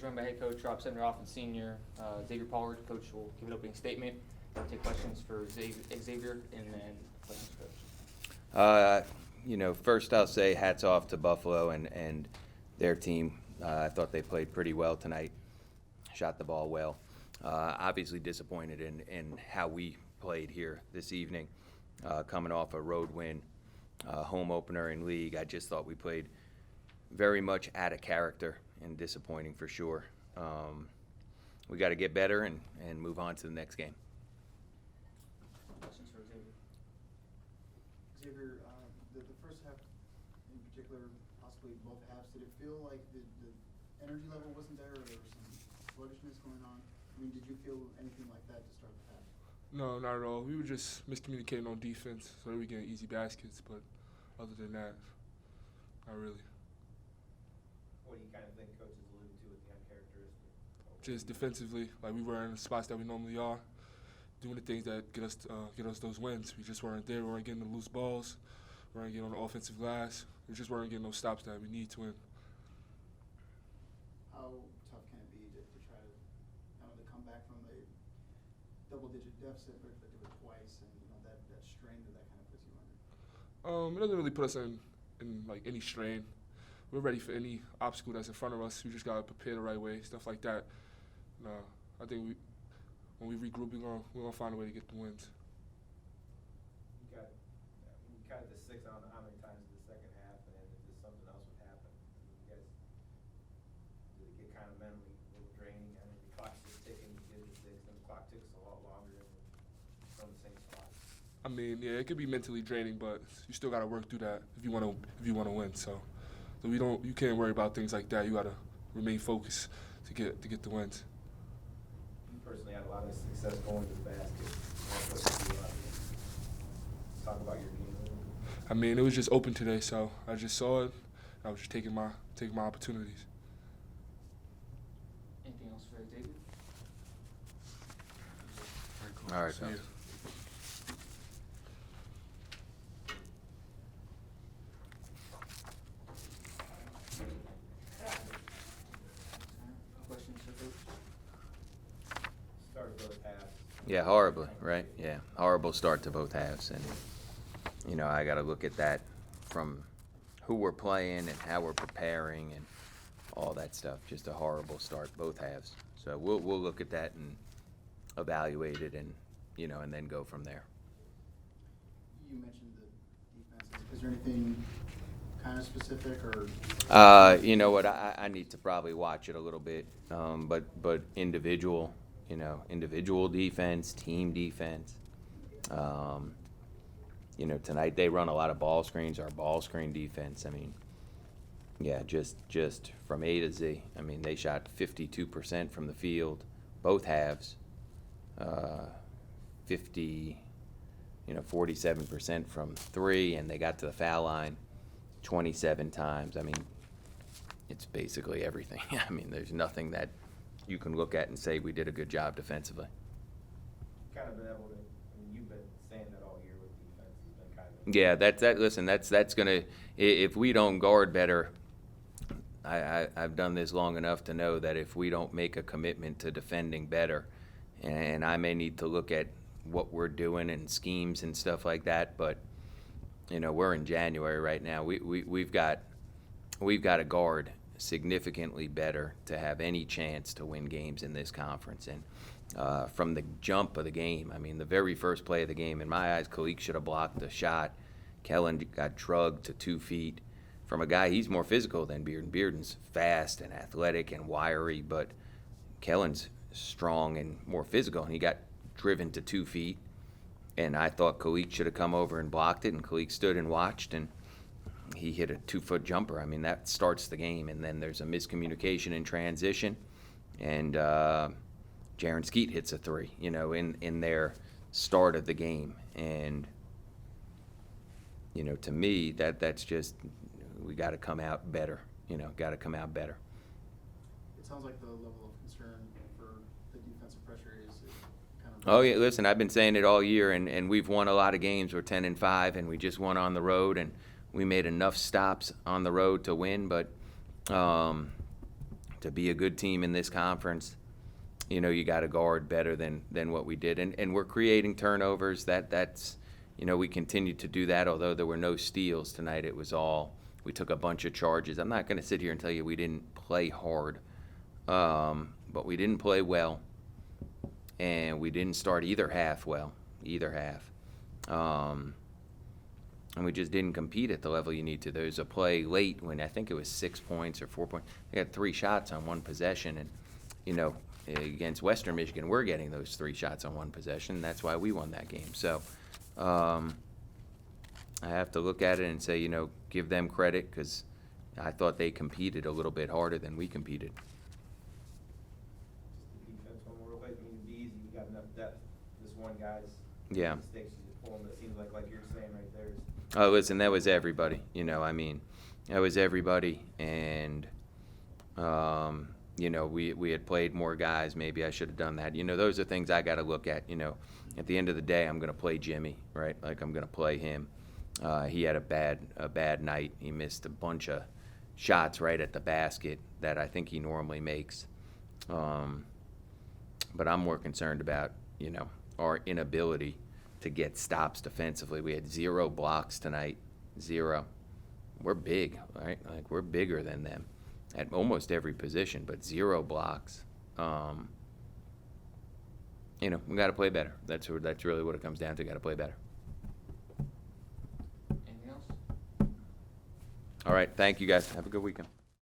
joined by head coach Rob Sedneroff and senior Xavier Pollard. Coach will give an opening statement. We'll take questions for Xavier and then questions for Coach. First I'll say hats off to Buffalo and their team. I thought they played pretty well tonight, shot the ball well. Obviously disappointed in how we played here this evening, coming off a road win, home opener in league. I just thought we played very much out of character and disappointing for sure. We got to get better and move on to the next game. Questions for Xavier. Xavier, the first half in particular, possibly both halves, did it feel like the energy level wasn't there, or there was some sluggishness going on? I mean, did you feel anything like that to start the half? No, not at all. We were just miscommunicating on defense, so that we get easy baskets. But other than that, not really. What do you kind of think Coach is alluding to with the uncharacteristic? Just defensively, like we were in the spots that we normally are, doing the things that get us those wins. We just weren't there. We weren't getting the loose balls. We weren't getting on the offensive glass. We just weren't getting those stops that we need to win. How tough can it be to try to come back from a double-digit deficit, but to do it twice, and that strain that kind of puts you under? It doesn't really put us in like any strain. We're ready for any obstacle that's in front of us. We just gotta prepare the right way, stuff like that. No, I think when we regroup, we're gonna find a way to get the wins. You got the six. I don't know how many times in the second half, and then just something else would happen. You guys, did it get kind of mentally a little draining? I mean, the clock's just ticking. You did the six, and the clock ticks a lot longer, and it's on the same spot. I mean, yeah, it could be mentally draining, but you still gotta work through that if you wanna win. So you can't worry about things like that. You gotta remain focused to get the wins. You personally had a lot of success going to the basket. Talk about your game a little bit. I mean, it was just open today, so I just saw it. I was just taking my opportunities. Anything else for Xavier? All right, See ya. Questions for Coach? Start both halves. Yeah, horribly, right? Yeah, horrible start to both halves. And, I got to look at that from who we're playing and how we're preparing and all that stuff. Just a horrible start, both halves. So we'll look at that and evaluate it and, and then go from there. You mentioned the defense. Is there anything kind of specific, or? You know what? I need to probably watch it a little bit. But individual, individual defense, team defense. Tonight they run a lot of ball screens. Our ball screen defense. I mean, yeah, just from A to Z. I mean, they shot 52% from the field, both halves. 47% from three, and they got to the foul line 27 times. I mean, it's basically everything. I mean, there's nothing that you can look at and say we did a good job defensively. Kind of been able to. I mean, you've been saying that all year with defense. It's been kind of. Yeah, listen, that's gonna. If we don't guard better, I've done this long enough to know that if we don't make a commitment to defending better, and I may need to look at what we're doing and schemes and stuff like that, but we're in January right now. We've got to guard significantly better to have any chance to win games in this conference. And from the jump of the game, I mean, the very first play of the game, in my eyes, Kalik should have blocked the shot. Kellen got drugged to 2 feet from a guy. He's more physical than Bearden. Bearden's fast and athletic and wiry, but Kellen's strong and more physical, and he got driven to 2 feet. And I thought Kalik should have come over and blocked it, and Kalik stood and watched, and he hit a 2-foot jumper. I mean, that starts the game, and then there's a miscommunication in transition, and Jaron Skeet hits a three, in their start of the game. And, to me, that's just, we got to come out better, got to come out better. It sounds like the level of concern for the defensive pressure is kind of. Oh, yeah, listen, I've been saying it all year, and we've won a lot of games. We're 10-5, and we just won on the road, and we made enough stops on the road to win. But to to be a good team in this conference, you know, you got to guard better than what we did. And we're creating turnovers. That's, you know, we continued to do that, although there were no steals tonight. It was all, we took a bunch of charges. I'm not going to sit here and tell you we didn't play hard, but we didn't play well, and we didn't start either half well, either half. And we just didn't compete at the level you need to. There was a play late when I think it was 6 points or 4 points. They had 3 shots on one possession, and, you know, against Western Michigan, we're getting those 3 shots on one possession. That's why we won that game. So I have to look at it and say, you know, give them credit, because I thought they competed a little bit harder than we competed. Just the defense, one more real quick. I mean, it'd be easy. You got enough depth. This one guy's Yeah. mistakes, you just pull them. But it seems like you're saying right there. Oh, listen, that was everybody. You know, I mean, that was everybody. And, you know, we had played more guys. Maybe I should have done that. You know, those are things I got to look at. You know, at the end of the day, I'm going to play Jimmy, right? Like, I'm going to play him. He had a bad night. He missed a bunch of shots right at the basket that I think he normally makes. But I'm more concerned about, you know, our inability to get stops defensively. We had 0 blocks tonight, 0. We're big, right? Like, we're bigger than them at almost every position, but 0 blocks. You know, we got to play better. That's really what it comes down to. Got to play better. Anything else? All right, thank you guys. Have a good weekend.